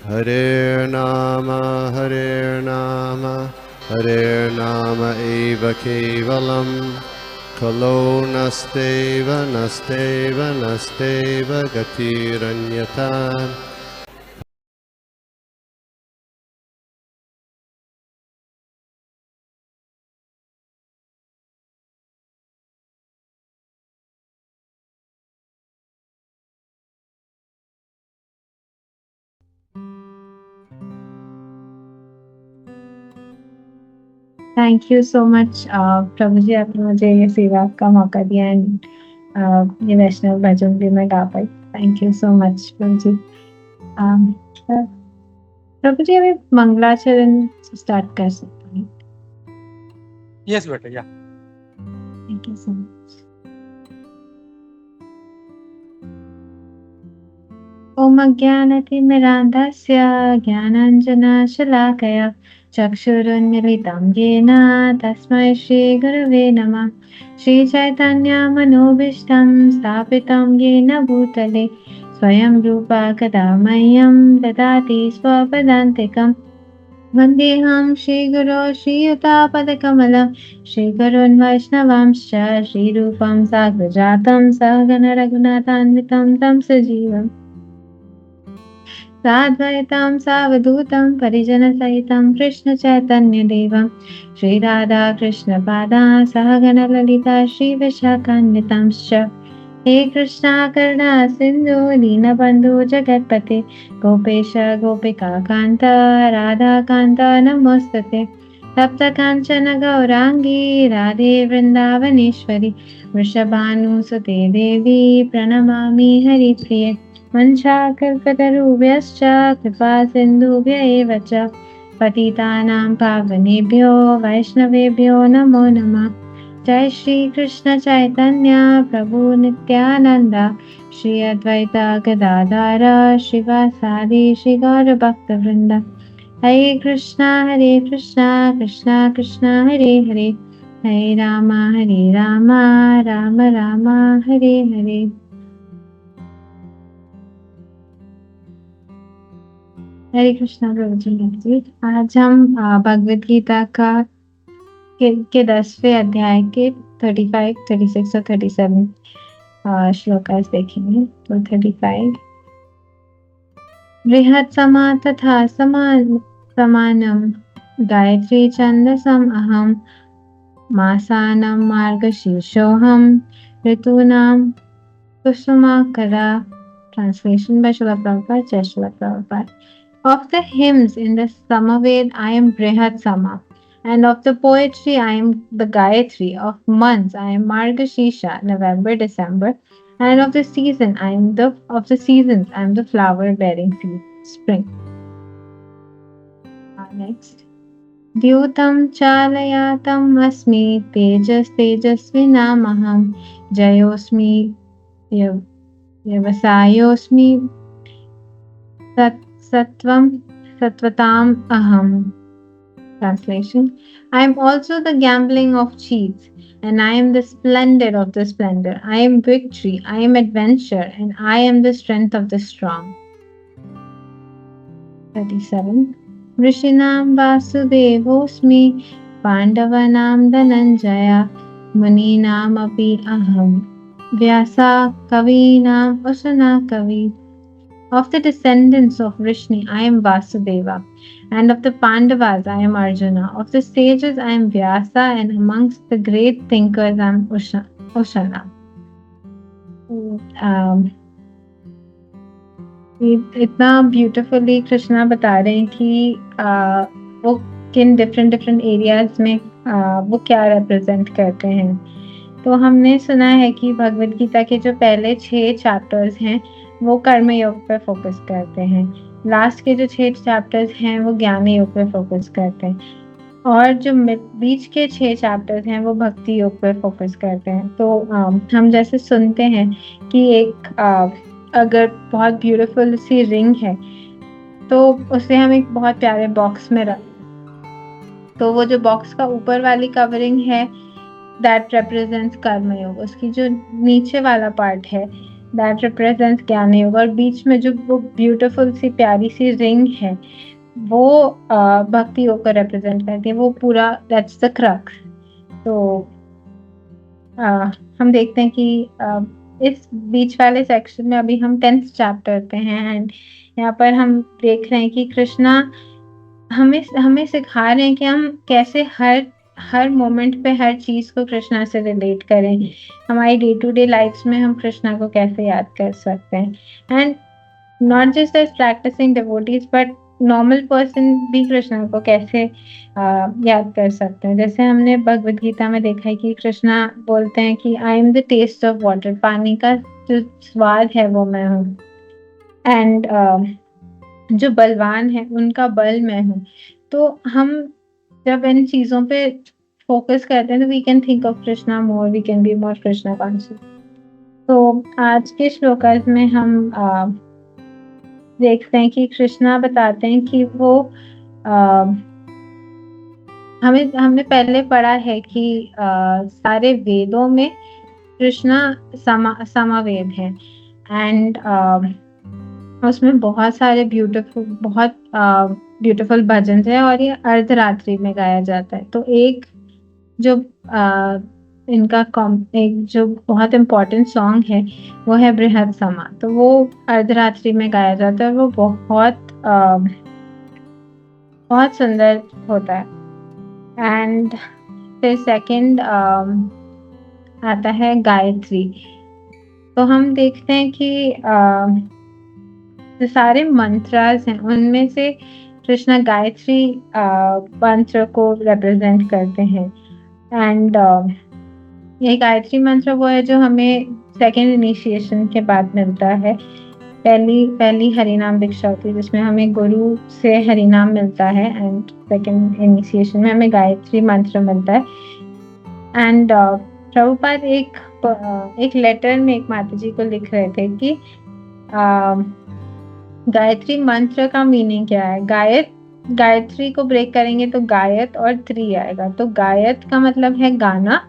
Hare Nama eva kevalam, kalo nasteva nasteva nasteva gatiranyata. Thank you so much प्रभु जी, आपने मुझे ये सेवा का मौका दिया एंड ये वैष्णव भजन भी मैं गा पाई। थैंक यू सो मच प्रभु जी। प्रभु जी, अभी मंगलाचरण स्टार्ट कर सकते हैं। यस बेटा, या थैंक यू सो मच। ओम अज्ञानतिमिरान्धस्य ज्ञानाञ्जनशलाकया चक्षुरुन्मिलितं येन तस्मै श्रीगुरवे नमः। श्रीचैतन्यमनोभीष्टं स्थापितं येन भूतले स्वयं रूपा कदा मह्यं ददाति स्वपदान्तिकम्। वन्देऽहं श्रीगुरो श्रीयुतापदकमलं श्रीगुरोन् वैष्णवांश्च श्रीरूपं साग्रजातं सहगण रघुनाथान्वितं तं सजीवम् साद्वैतं सावधूतं परिजनसहितं कृष्णचैतन्यदेवं श्रीराधाकृष्णपादा सहगणललिता श्रीविशाखान्वितांश्च। हे कृष्णा करुणा सिन्धु दीनबन्धु जगत्पते गोपेश गोपिकान्त राधाकान्त नमोस्तुते। सप्तकाञ्चन गौराङ्गी राधे वृन्दावनेश्वरी वृषभानुसुते देवी प्रणमामि हरिप्रिये। वंशाकल्पतरुभ्यश्च कृपा सिन्धुभ्य एव च पतितानां पावनेभ्यो वैष्णवेभ्यो नमो नमः। जय श्री कृष्ण चैतन्य प्रभु नित्यानंद श्री अद्वैत गदाधर शिवासादि श्री गौर भक्तवृंद। हरे कृष्णा कृष्णा कृष्णा हरे हरे, हरे राम राम राम हरे हरे। हरे कृष्णा प्रभु जी। आज हम भगवद गीता के 10वें अध्याय के 35, 36 और 37 श्लोकास देखेंगे। तो 35, बृहत् समा तथा समानम गायत्री छंदसम अहम मासानम मार्गशीर्षोहम ऋतूनां कुसुमाकरा। Translation by Srila Prabhupada, Jai Srila Prabhupada. Of the hymns in the Samaved, I am Brihat Sama, and of the poetry, I am the Gayatri. Of months, I am Margashisha, November, December, and of the seasons, I am the flower-bearing season, spring. Next. द्यूतं चालयातम् अस्मि तेजस्विनामहं जयोऽस्मि व्यवसायोऽस्मि sattvam aham. Translation: I am also the gambling of cheats, and I am the splendor of the splendor. I am victory, I am adventure, and I am the strength of the strong. 37. Rishinam Vasudevosmi Pandavanam Dhananjaya Muninam api aham Vyasa Kavinam Usana Kavi. Of the descendants of Vrishni, I am Vasudeva, and of the Pandavas, I am Arjuna. Of the sages, I am Vyasa, and amongst the great thinkers, I am Ushana. इतना beautifully Krishna बता रहे हैं कि वो किन different areas में वो क्या रिप्रेजेंट करते हैं। तो हमने सुना है कि भगवद गीता के जो पहले 6 चैप्टर्स हैं वो कर्म योग पर फोकस करते हैं, लास्ट के जो 6 चैप्टर्स हैं वो ज्ञान योग पर फोकस करते हैं, और जो बीच के 6 चैप्टर्स हैं वो भक्ति योग पर फोकस करते हैं। तो हम जैसे सुनते हैं कि एक अगर बहुत ब्यूटीफुल सी रिंग है तो उसे हम एक बहुत प्यारे बॉक्स में रख, तो वो जो बॉक्स का ऊपर वाली कवरिंग है दैट रिप्रेजेंट्स कर्मयोग, उसकी जो नीचे वाला पार्ट है दैट रिप्रेजेंट्स ज्ञान योग, और बीच में जो वो ब्यूटीफुल सी प्यारी सी रिंग है वो भक्ति योग को रिप्रेजेंट करती है, वो पूरा दैट्स द क्रक्स। तो हम देखते हैं कि इस बीच वाले सेक्शन में अभी हम 10th चैप्टर पे हैं, एंड यहाँ पर हम देख रहे हैं कि कृष्णा हमें हमें सिखा रहे हैं कि हम कैसे हर मोमेंट पे हर चीज को कृष्णा से रिलेट करें, हमारी डे टू डे लाइफ्स में हम कृष्णा को कैसे याद कर सकते हैं। And not just as practising devotees but normal person भी कृष्णा को कैसे याद कर सकते हैं। जैसे हमने भगवद गीता में देखा है कि कृष्णा बोलते हैं कि I am the taste of water, पानी का जो स्वाद है वो मैं हूँ, एंड जो बलवान है उनका बल मैं हूँ। तो हम जब इन चीजों पे फोकस करते हैं तो we can think of Krishna more, we can be more Krishna conscious. तो आज के श्लोकास में हम देखते हैं कि कृष्णा बताते हैं कि वो हमने पहले पढ़ा है कि सारे वेदों में कृष्णा समावेद है, एंड उसमें बहुत सारे ब्यूटीफुल भजन है और ये अर्धरात्रि में गाया जाता है। तो एक जो एक जो बहुत इम्पोर्टेंट सॉन्ग है वो है बृहद समा, तो वो अर्धरात्रि में गाया जाता है, वो बहुत सुंदर होता है। एंड फिर सेकंड आता है गायत्री। तो हम देखते हैं कि जो सारे मंत्रास हैं उनमें से कृष्णा गायत्री मंत्र को रिप्रेजेंट करते हैं, एंड ये गायत्री मंत्र वो है जो हमें सेकंड इनिशिएशन के बाद मिलता है। पहली हरिनाम दीक्षा होती है जिसमें हमें गुरु से हरिनाम मिलता है, एंड सेकंड इनिशिएशन में हमें गायत्री मंत्र मिलता है। एंड प्रभुपाद एक लेटर में एक माता जी को लिख रहे थे कि गायत्री मंत्र का मीनिंग क्या है। गायत्री को ब्रेक करेंगे तो गायत और त्री आएगा, तो गायत का मतलब है गाना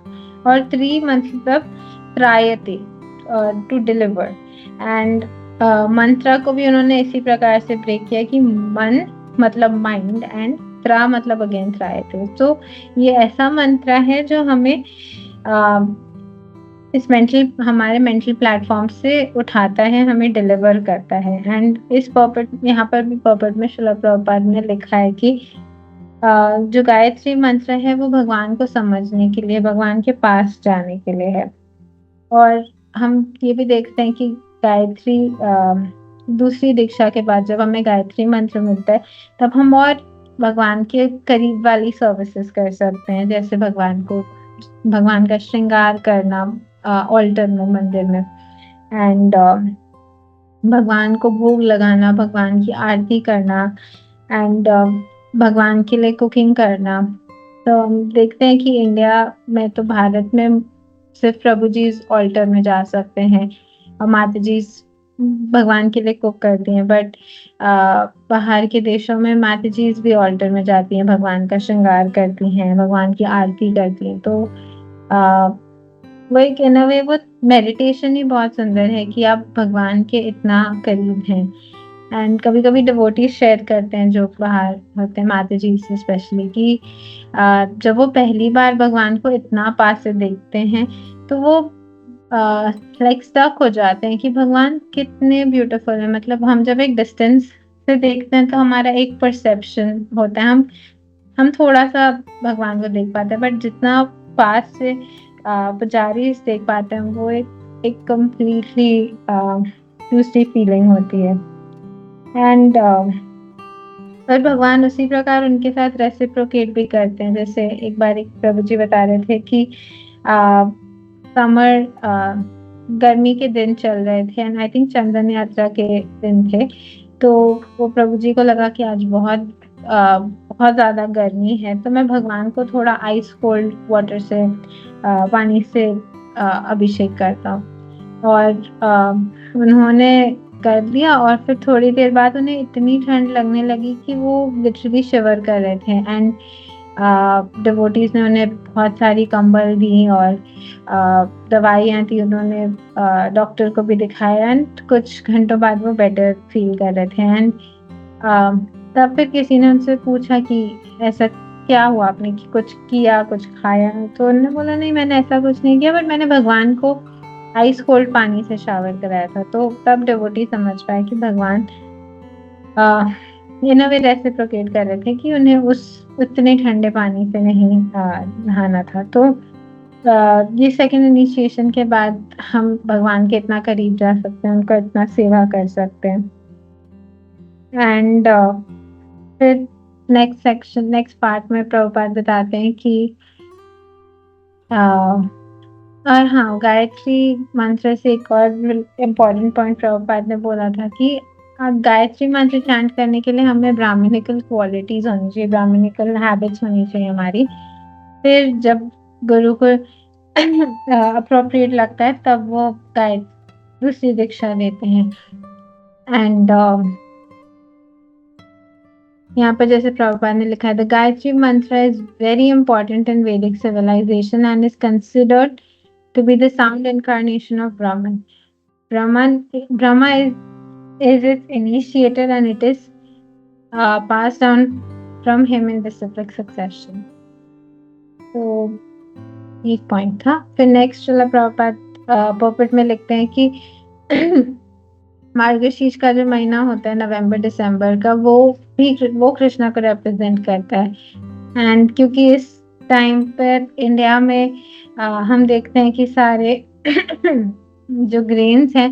और त्री मतलब त्रायते, टू डिलीवर। एंड मंत्र को भी उन्होंने इसी प्रकार से ब्रेक किया कि मन मतलब माइंड एंड त्रा मतलब अगेन त्रायते। तो ये ऐसा मंत्र है जो हमें इस हमारे मेंटल प्लेटफॉर्म से उठाता है, हमें डिलीवर करता है। एंड इस यहाँ पर भी पर्पट में श्रील प्रभुपाद ने लिखा है कि जो गायत्री मंत्र है वो भगवान को समझने के लिए, भगवान के पास जाने के लिए है। और हम ये भी देखते हैं कि गायत्री दूसरी दीक्षा के बाद जब हमें गायत्री मंत्र मिलता है तब हम और भगवान के करीब वाली सर्विसेज कर सकते हैं, जैसे भगवान का श्रृंगार करना ऑल्टर में, मंदिर में, एंड भगवान को भोग लगाना, भगवान की आरती करना, एंड भगवान के लिए कुकिंग करना। तो हम देखते हैं कि इंडिया में तो भारत में सिर्फ प्रभु जी ऑल्टर में जा सकते हैं और माता जी भगवान के लिए कुक करती हैं, बट बाहर के देशों में माता जी भी ऑल्टर में जाती हैं, भगवान का श्रृंगार करती हैं, भगवान की आरती करती हैं। तो वो एक इन अ वे वो मेडिटेशन ही बहुत सुंदर है कि आप भगवान के इतना करीब हैं। एंड कभी कभी डिवोटीज शेयर करते हैं जो बाहर होते हैं, माता जी से स्पेशली, कि जब वो पहली बार भगवान को इतना पास से देखते हैं तो वो लाइक स्टक हो जाते हैं कि भगवान कितने ब्यूटीफुल है। मतलब हम जब एक डिस्टेंस से देखते हैं तो हमारा एक परसेप्शन होता है, हम थोड़ा सा भगवान को देख पाते हैं, बट जितना पास से पुजारी देख पाते हैं वो एक कंप्लीटली दूसरी फीलिंग होती है। एंड पर भगवान उसी प्रकार उनके साथ रेसिप्रोकेट भी करते हैं। जैसे एक बार एक प्रभु जी बता रहे थे कि समर गर्मी के दिन चल रहे थे, एंड आई थिंक चंदन यात्रा के दिन थे, तो वो प्रभु जी को लगा कि आज बहुत ज्यादा गर्मी है, तो मैं भगवान को थोड़ा आइस कोल्ड वाटर से पानी से अभिषेक करता हूँ। और उन्होंने कर दिया, और फिर थोड़ी देर बाद उन्हें इतनी ठंड लगने लगी कि वो लिटरली शिवर कर रहे थे। एंड डिवोटीज ने उन्हें बहुत सारी कंबल दी और दवाइयाँ थी, उन्होंने डॉक्टर को भी दिखाया एंड कुछ घंटों बाद वो बेटर फील कर रहे थे। एंड तब फिर किसी ने उनसे पूछा कि ऐसा क्या हुआ, आपने कि कुछ किया, कुछ खाया? तो उन्होंने बोला नहीं, मैंने ऐसा कुछ नहीं किया, बट मैंने भगवान को आइस कोल्ड पानी से शावर कराया था। तो तब डिवोटी समझ पाए कि भगवान इन अ वे रेसिप्रोकेट कर रहे थे कि उन्हें उतने ठंडे पानी से नहीं नहाना था। तो ये सेकंड इनिशिएशन के बाद हम भगवान के इतना करीब जा सकते हैं, उनका इतना सेवा कर सकते हैं। एंड फिर नेक्स्ट पार्ट में प्रभुपाद बताते हैं कि और हाँ, गायत्री मंत्र से एक और इम्पोर्टेंट पॉइंट प्रभुपाद ने बोला था कि गायत्री मंत्र चैंट करने के लिए हमें ब्राह्मणिकल क्वालिटीज होनी चाहिए, ब्राह्मणिकल हैबिट्स होनी चाहिए हमारी। फिर जब गुरु को अप्रोप्रिएट लगता है तब वो दूसरी दीक्षा देते हैं। एंड यहाँ पर जैसे प्रभुपाद ने लिखा है, द गायत्री मंत्र is very important in Vedic civilisation and is considered to be the sound incarnation of Brahman. Brahma is its initiator and it is passed down from him in disciplic succession. तो एक point था। फिर next चला प्रभुपाद पोपिट में लिखते हैं कि मार्गशीर्ष का जो महीना होता है नवंबर दिसंबर का, वो कृष्णा को रिप्रेजेंट करता है। एंड क्योंकि इस टाइम पर इंडिया में हम देखते हैं कि सारे जो ग्रेन्स हैं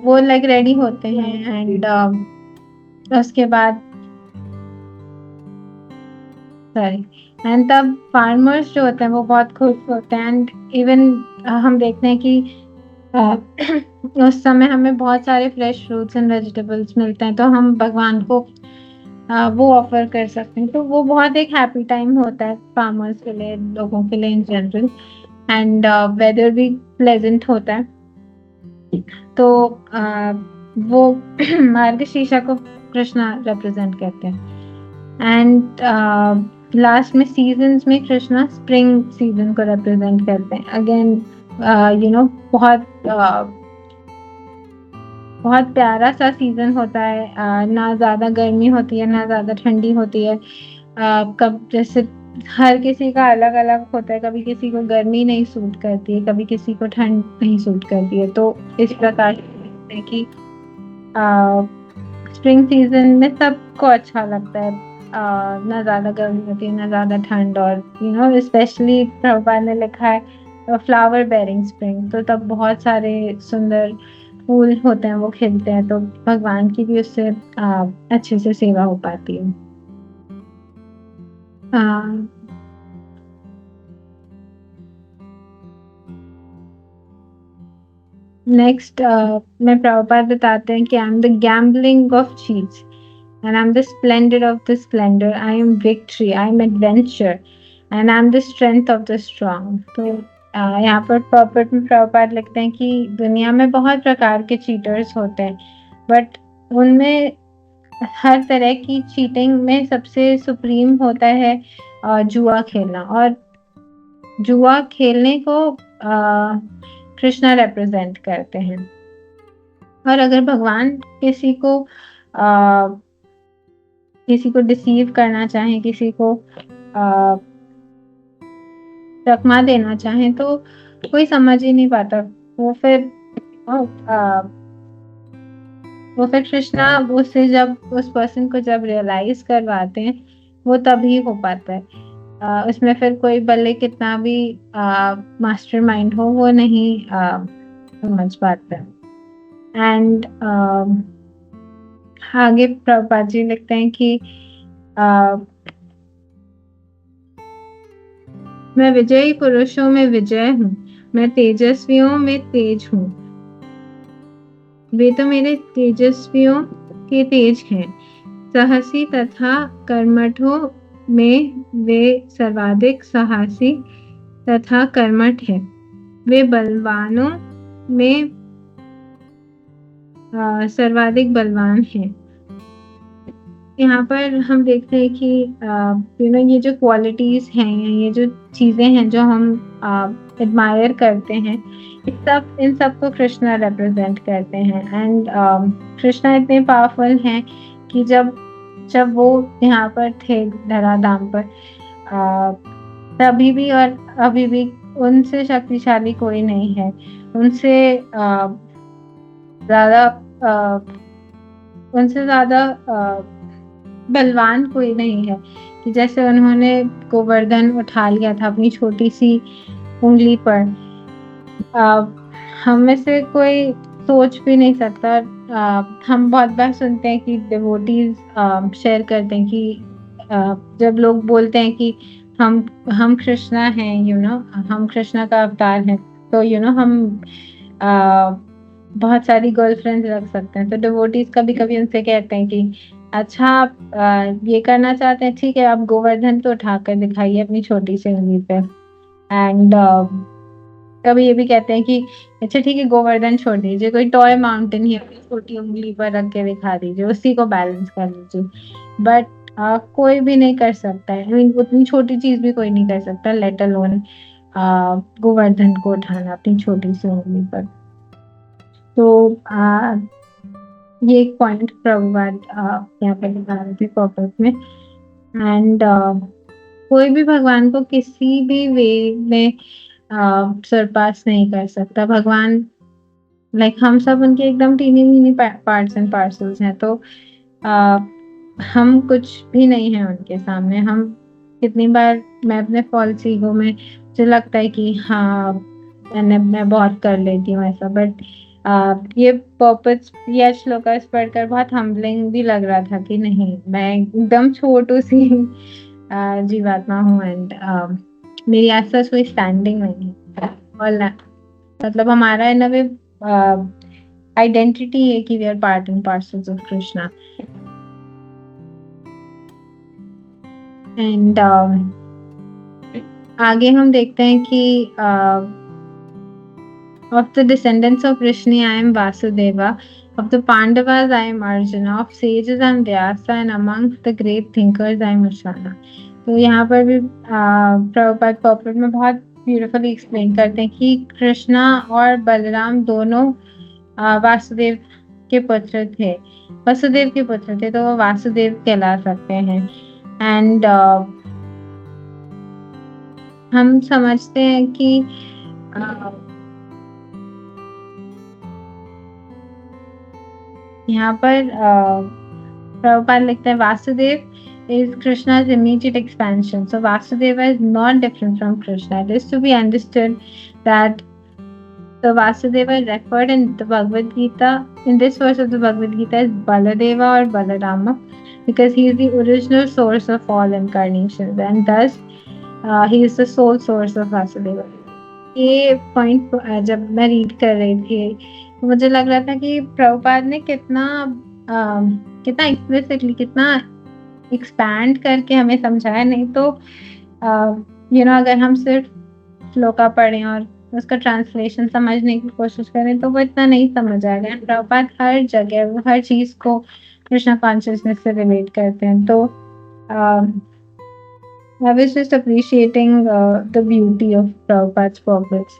वो लाइक रेडी होते हैं। एंड उसके बाद तब फार्मर्स जो होते हैं वो बहुत खुश होते हैं। एंड इवन हम देखते हैं कि उस समय हमें बहुत सारे फ्रेश फ्रूट्स एंड वेजिटेबल्स मिलते हैं, तो हम भगवान को वो ऑफर कर सकते हैं। तो वो बहुत एक हैप्पी टाइम होता है फार्मर्स के लिए, लोगों के लिए इन जनरल। एंड वेदर भी प्लेजेंट होता है। तो वो मार्गशीर्ष को कृष्णा रिप्रेजेंट करते हैं। एंड लास्ट में सीजन्स में कृष्णा स्प्रिंग सीजन को रिप्रेजेंट करते हैं। अगेन बहुत प्यारा सा सीजन होता है, ना ज़्यादा गर्मी होती है ना ज़्यादा ठंडी होती है। कब जैसे हर किसी का अलग अलग होता है, कभी किसी को गर्मी नहीं सूट करती है, कभी किसी को ठंड नहीं सूट करती है। तो इस प्रकार से कि स्प्रिंग सीजन में सबको अच्छा लगता है, ना ज़्यादा गर्मी होती है ना ज़्यादा ठंड। और स्पेशली प्रभुपाद ने लिखा है फ्लावर बेरिंग स्प्रिंग, तो तब बहुत सारे सुंदर फूल होते हैं, वो खिलते हैं, तो भगवान की भी उससे अच्छे से सेवा हो पाती है। नेक्स्ट में प्रभुपाद बताते हैं कि I am the gambling of चीज and I'm the splendor of the splendor. I am victory. I am adventure, and I'm the strength of the strong. तो यहाँ पर पॉपेट में प्रभुपाद लिखते हैं कि दुनिया में बहुत प्रकार के चीटर्स होते हैं, बट उनमें हर तरह की चीटिंग में सबसे सुप्रीम होता है जुआ खेलना। और जुआ खेलने को कृष्णा रिप्रेजेंट करते हैं। और अगर भगवान किसी को डिसीव करना चाहें, किसी को चकमा देना चाहें, तो कोई समझ ही नहीं पाता। वो फिर कृष्णा उससे जब उस पर्सन को जब रियलाइज करवाते हैं, वो तभी हो पाता है। उसमें फिर कोई भले कितना भी मास्टरमाइंड हो, वो नहीं समझ पाता। एंड आगे प्रभुपाद जी लिखते हैं कि मैं विजयी पुरुषों में विजय हूँ, मैं तेजस्वियों में तेज हूँ, वे तो मेरे तेजस्वियों के तेज हैं। साहसी तथा कर्मठों में वे सर्वाधिक साहसी तथा कर्मठ हैं, वे बलवानों में सर्वाधिक बलवान हैं। यहाँ पर हम देखते हैं कि ये जो क्वालिटीज हैं या ये जो चीजें हैं जो हम एडमायर करते हैं, इन सब को कृष्णा रिप्रेजेंट करते हैं। एंड कृष्णा इतने पावरफुल हैं कि जब वो यहाँ पर थे धराधाम पर, तभी भी और अभी भी उनसे शक्तिशाली कोई नहीं है, उनसे ज्यादा बलवान कोई नहीं है। कि जैसे उन्होंने गोवर्धन उठा लिया था अपनी छोटी सी उंगली पर, हम में से कोई सोच भी नहीं सकता। हम बहुत बार सुनते हैं कि डिवोटीज शेयर करते हैं कि जब लोग बोलते हैं कि हम कृष्णा हैं, हम कृष्णा का अवतार हैं, तो हम बहुत सारी गर्लफ्रेंड्स रख सकते हैं। तो डिवोटीज कभी कभी उनसे कहते हैं कि अच्छा, आप ये करना चाहते हैं, ठीक है, आप गोवर्धन तो उठाकर दिखाइए अपनी छोटी सी उंगली पे। एंड कभी ये भी कहते हैं कि अच्छा ठीक है, गोवर्धन छोड़ दीजिए, कोई टॉय माउंटेन ही अपनी छोटी उंगली पर रख के दिखा दीजिए, उसी को बैलेंस कर लीजिए। बट कोई भी नहीं कर सकता है, उतनी छोटी चीज भी कोई नहीं कर सकता, लेट अलोन गोवर्धन को उठाना अपनी छोटी सी उंगली पर। तो ये एक पॉइंट प्रभुपाद यहाँ पर बता रहे थे पर्पस में। एंड कोई भी भगवान को किसी भी वे में सरपास नहीं कर सकता। भगवान हम सब उनके एकदम टीनी मीनी पार्ट्स एंड पार्सल्स हैं, तो हम कुछ भी नहीं है उनके सामने। हम कितनी बार, मैं अपने फॉल्स ईगो में मुझे लगता है कि हाँ मैं बहुत कर लेती हूँ ऐसा, बट ये पर्पस या श्लोकास पढ़कर बहुत हम्बलिंग भी लग रहा था कि नहीं, मैं एकदम छोटू सी जीवात्मा हूँ। एंड मेरी ऐसा कोई स्टैंडिंग नहीं है, और मतलब हमारा इन अ वे आइडेंटिटी है कि we are part and parcels of Krishna. And आगे हम देखते हैं कि of the descendants of Vrishni I am Vasudeva, of the Pandavas I am Arjuna, of sages I am Vyasa, and amongst the great thinkers I am Ushana। तो यहाँ पर भी Prabhupada popular में बहुत ब्यूटीफुली एक्सप्लेन करते हैं कि कृष्णा और बलराम दोनों वासुदेव के पुत्र थे, वसुदेव के पुत्र थे, तो वो वासुदेव कहला सकते हैं। एंड हम समझते हैं कि यहाँ पर प्रभुपाद लिखते हैं Vasudev is Krishna's immediate expansion. So Vasudeva is not different from Krishna. It is to be understood that the Vasudeva referred in the Bhagavad Gita, in this verse of the Bhagavad Gita, is Baladeva or Balarama, because he is the original source of all incarnations, and thus he is the sole source of Vasudeva. ये point जब मैं read कर रही थी तो मुझे लग रहा था कि प्रभुपाद ने कितना एक्सप्लिसिटली, कितना एक्सपैंड करके हमें समझाया। नहीं तो अगर हम सिर्फ श्लोका पढ़ें और उसका ट्रांसलेशन समझने की कोशिश करें तो वो इतना नहीं समझ आएगा। प्रभुपाद हर जगह हर चीज को कृष्णा कॉन्शियसनेस से रिलेट करते हैं। तो I was just appreciating the beauty of Prabhupada's purpose,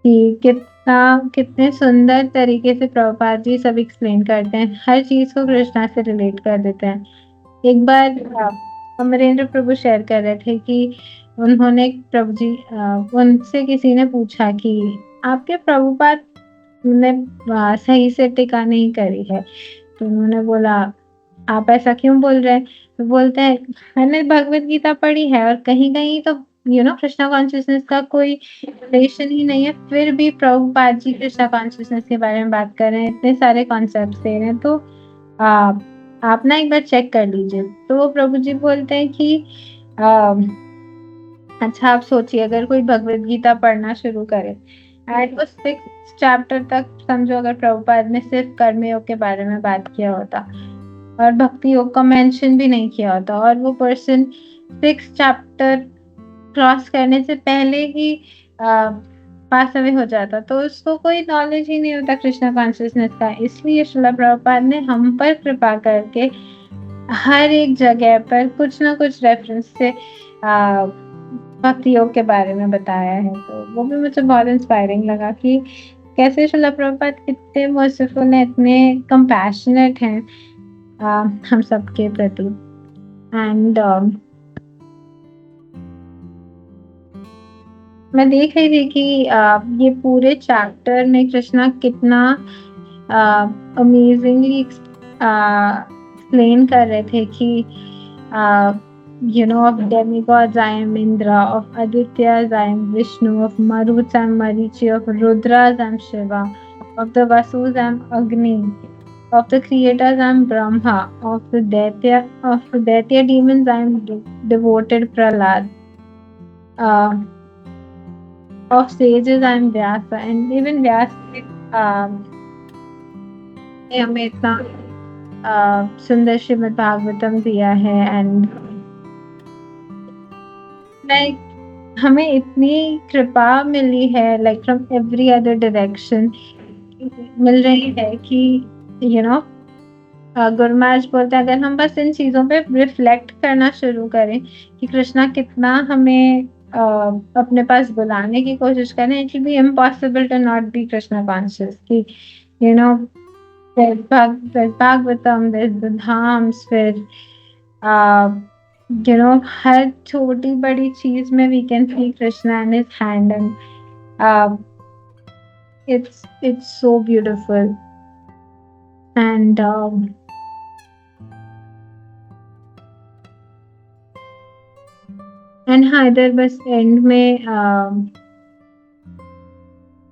कि कितने सुंदर तरीके से प्रभुपाद जी सब एक्सप्लेन करते हैं, हर चीज को कृष्णा से रिलेट कर देते हैं। एक बार अमरेंद्र प्रभु शेयर कर रहे थे कि उन्होंने प्रभु जी उनसे किसी ने पूछा कि आपके प्रभुपाद ने सही से टीका नहीं करी है, तो उन्होंने बोला आप ऐसा क्यों बोल रहे हैं? तो बोलते हैं मैंने भगवत गीता पढ़ी है और कहीं कहीं तो कृष्णा कॉन्शियसनेस का कोई रिलेशन ही नहीं है, फिर भी प्रभुपाद जी कृष्णा कॉन्शियसनेस के बारे में बात कर रहे हैं, इतने सारे कॉन्सेप्ट दे रहे हैं, तो आप ना एक बार चेक कर लीजिए। तो वो प्रभु जी बोलते हैं कि अच्छा आप सोचिए, अगर कोई भगवत गीता पढ़ना शुरू करे एंड उस 6th चैप्टर तक समझो अगर प्रभुपाद ने सिर्फ कर्मयोग के बारे में बात किया होता और भक्ति योग का मेंशन भी नहीं किया होता, और वो पर्सन 6th चैप्टर क्रॉस करने से पहले ही पास अवे हो जाता, तो उसको कोई नॉलेज ही नहीं होता कृष्णा कॉन्शियसनेस का। इसलिए श्रील प्रभुपाद ने हम पर कृपा करके हर एक जगह पर कुछ ना कुछ रेफरेंस से भक्ति योग के बारे में बताया है, तो वो भी मुझे बहुत इंस्पायरिंग लगा कि कैसे श्रील प्रभुपाद इतने मर्सीफुल हैं, इतने कंपैशनेट हैं हम सबके प्रति। एंड मैं देख रही थी कि ये पूरे चैप्टर में कृष्णा कितना अमेजिंगली एक्सप्लेन कर रहे थे कि of demigods I am Indra, of Adityas I am Vishnu, of Maruts I am Marichi, of Rudras I am Shiva, of the Vasus I am Agni, of the creators I am Brahma, of the Daitya demons I am devoted Prahlad, of sages I am Vyasa, and even Vyasa ने हमें इतना सुंदर श्रीमद् भागवतम दिया है। And like हमें इतनी कृपा मिली है, like from every other direction मिल रही है कि गुरु महाराज बोलते हैं अगर हम बस इन चीजों पे रिफ्लेक्ट करना शुरू करें कि कृष्णा कितना हमें अपने पास बुलाने की कोशिश करें, it will be impossible to not be Krishna conscious कि there's Bhagavatam, there's the Dhams, फिर हर छोटी बड़ी चीज में we can see Krishna in his hand, and it's so beautiful. And हाँ, इधर बस एंड में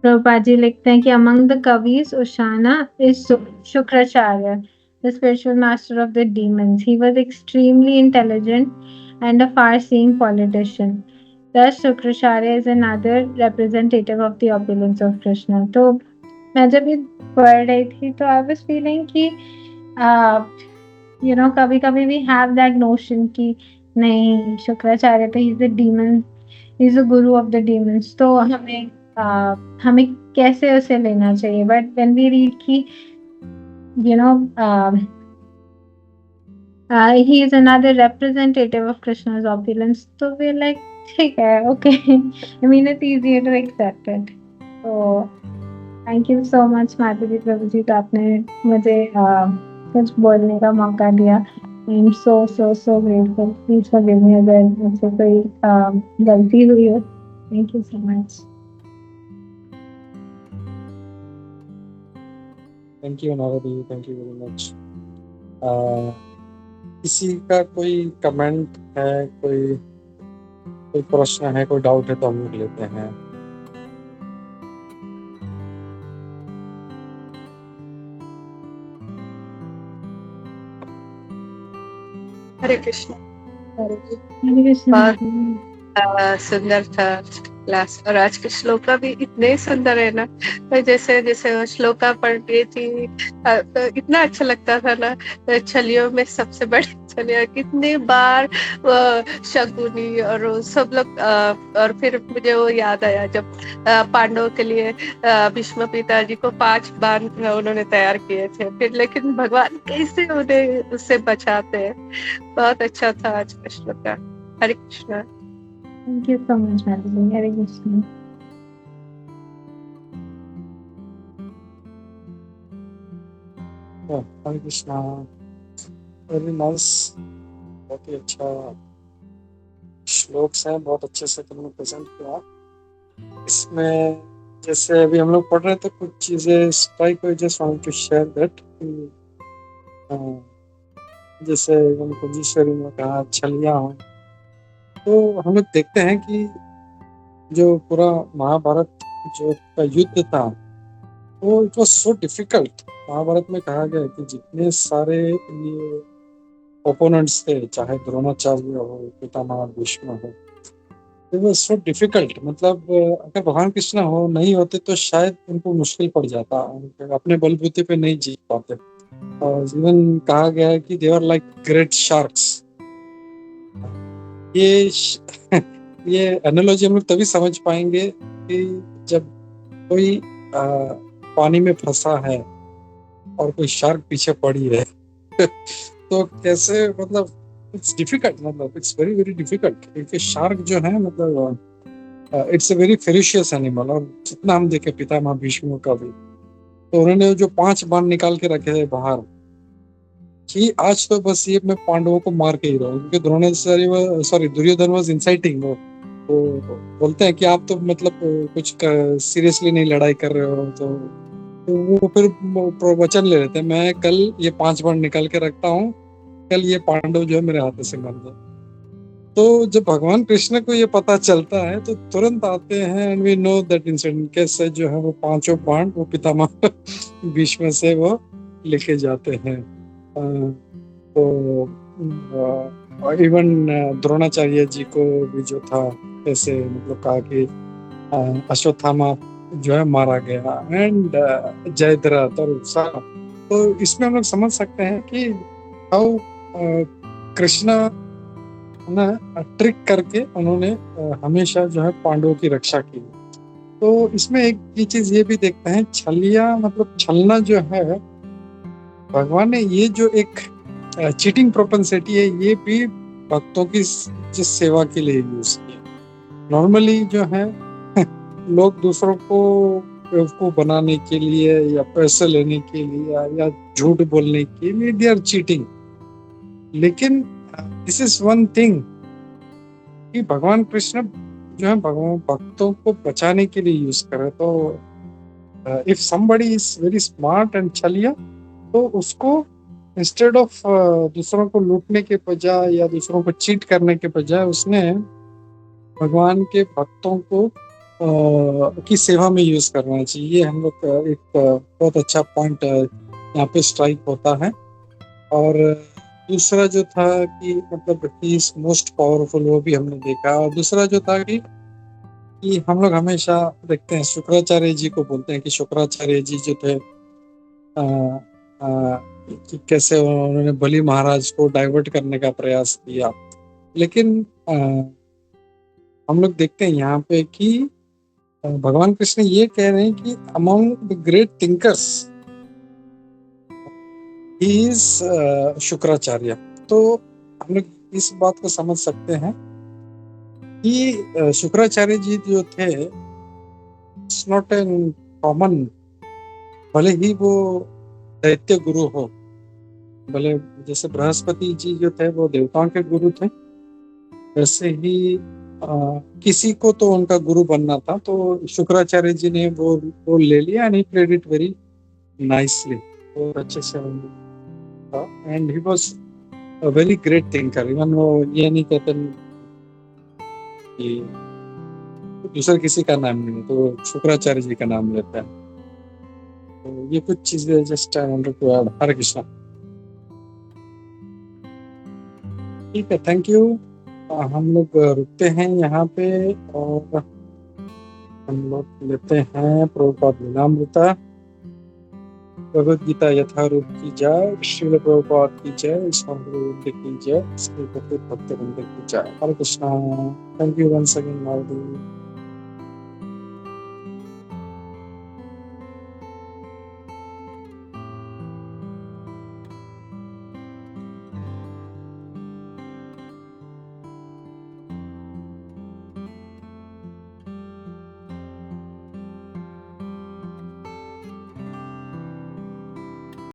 प्रभुपाद जी लिखते हैं कि among the kavis Ushana is Shukracharya, the spiritual master of the demons. He was extremely intelligent and a far-seeing politician. Thus Shukracharya is another representative of the opulence of Krishna. तो मैं जब ये पढ़ रही थी तो I was feeling कि कभी कभी we have that notion कि नहीं, शुक्राचार्य तो he's the demon, he's the guru of the demons, तो हमें कैसे उसे लेना चाहिए। बट व्हेन वी रीड कि he is another representative of Krishna's opulence, तो we're like ठीक है, okay. I mean it's easier to accept it. So thank you so much माधुरी प्रभु जी, तो आपने मुझे कुछ बोलने का मौका दिया। I'm so grateful. Please forgive me अगर मुझसे कोई गलती हुई हो। Thank you so much. Thank you Naradi, thank you very much. किसी का कोई कमेंट है, कोई प्रश्न है, कोई डाउट है तो हम लोग लेते हैं। हरे कृष्ण। हरे कृष्ण। सुंदर था क्लास, और आज के श्लोका भी इतने सुंदर है ना, तो जैसे वो श्लोका पढ़ रही थी तो इतना अच्छा लगता था ना। छलियों में सबसे बड़ी छलिया, कितने बार शकुनी और सब लोग, और फिर मुझे वो याद आया जब पांडवों के लिए भीष्म पिताजी को 5 बाण उन्होंने तैयार किए थे, फिर लेकिन भगवान कैसे उन्हें उससे बचाते हैं। बहुत अच्छा था आज का श्लोका। Hare Krishna. Thank you so much, Madhuri. Hare Krishna. Hare Krishna. Very nice, बहुत ही अच्छा श्लोक है, बहुत अच्छे से तुमने प्रेजेंट किया। इसमें जैसे अभी हम लोग पढ़ रहे थे कुछ चीजें स्ट्राइक हुई, just want to share that. जैसे पुजीश्वरी ने कहा छलिया हो, तो हम लोग देखते हैं कि जो पूरा महाभारत जो का युद्ध था वो it was so difficult. Mahabharata में कहा गया कि जितने सारे ये ओपोनेंट्स थे, चाहे द्रोणाचार्य हो, पितामह भीष्म हो, इट वाज सो डिफिकल्ट। मतलब अगर भगवान कृष्ण हो नहीं होते तो शायद उनको मुश्किल पड़ जाता, अपने बलबूते पे नहीं जीत पाते। और इवन कहा गया है कि they are like great sharks. ये एनालॉजी हम लोग तभी समझ पाएंगे कि जब कोई पानी में फंसा है और कोई शार्क पीछे पड़ी है तो कैसे मतलब इट्स डिफिकल्ट, मतलब इट्स वेरी वेरी डिफिकल्ट, क्योंकि शार्क जो है मतलब इट्स अ वेरी फेरिशियस एनिमल। और जितना हम देखे पितामह भीष्म का भी, तो उन्होंने जो 5 बाण निकाल के रखे थे बाहर कि आज तो बस ये मैं पांडवों को मार के ही रहूं, क्योंकि Dronacharya sorry Duryodhan was inciting वो बोलते हैं कि आप तो मतलब कुछ सीरियसली नहीं लड़ाई कर रहे हो, तो वो फिर वचन ले लेते हैं, मैं कल ये 5 बाण निकाल के रखता हूँ, कल ये पांडव जो है मेरे हाथ से मर जाए। तो जब भगवान कृष्ण को ये पता चलता है तो तुरंत आते हैं, and we know that incident, कैसे जो है वो 5 बाण वो पितामह भीष्म से वो लेके जाते हैं। तो इवन द्रोणाचार्य जी को भी जो था ऐसे मतलब कहा कि अश्वत्थामा जो है मारा गया, एंड जयद्रथ और उत्साह। तो इसमें हम लोग समझ सकते हैं कि हाउ कृष्णा ना ट्रिक करके उन्होंने हमेशा जो है पांडवों की रक्षा की। तो इसमें एक ये चीज ये भी देखते हैं, छलिया मतलब छलना जो है, भगवान ने ये जो एक चीटिंग प्रोपेंसिटी है ये भी भक्तों की जिस सेवा के लिए यूज किया। नॉर्मली जो है लोग दूसरों को बेवकूफ बनाने के लिए या पैसे लेने के लिए या झूठ बोलने के लिए दे आर चीटिंग, लेकिन दिस इज वन थिंग कि भगवान कृष्ण जो है भगवान भक्तों को बचाने के लिए यूज करे। तो if somebody is very smart and छलिया, तो उसको इंस्टेड ऑफ दूसरों को लूटने के बजाय या दूसरों को चीट करने के बजाय उसने भगवान के भक्तों को की सेवा में यूज करना चाहिए। हम लोग एक बहुत अच्छा पॉइंट यहाँ पे स्ट्राइक होता है। और दूसरा जो था कि मतलब ही इज मोस्ट पावरफुल, वो भी हमने देखा। और दूसरा जो था कि हम लोग हमेशा देखते हैं शुक्राचार्य जी को बोलते हैं कि शुक्राचार्य जी जो थे कि कैसे उन्होंने बलि महाराज को डाइवर्ट करने का प्रयास किया, लेकिन हम लोग देखते हैं यहाँ पे कि भगवान कृष्ण ये कह रहे हैं कि among the great thinkers he is Shukracharya. तो हम लोग इस बात को समझ सकते हैं कि शुक्राचार्य जी जो थे इट्स नॉट एन कॉमन, भले ही वो दैत्य गुरु हो, भले जैसे बृहस्पति जी जो थे वो देवताओं के गुरु थे, वैसे ही किसी को तो उनका गुरु बनना था, तो शुक्राचार्य जी ने वो रोल ले लिया and he played it very nicely, बहुत अच्छे से था। And he was a very great thinker. Even वो ये नहीं कहते कि दूसरे किसी का नाम नहीं, तो शुक्राचार्य जी का नाम लेता है। तो ये कुछ चीजें just I wanted to add. Hare Krishna. ठीक है, थैंक यू। हम लोग रुकते हैं यहाँ पे और हम लोग लेते हैं प्रभुपाद लीलामृता। भगवद गीता यथारूप की जय, श्रील प्रभुपाद की जय, गुरुवृंद की जय, श्री भक्त वृंद की जय। Hare Krishna. Thank you once again.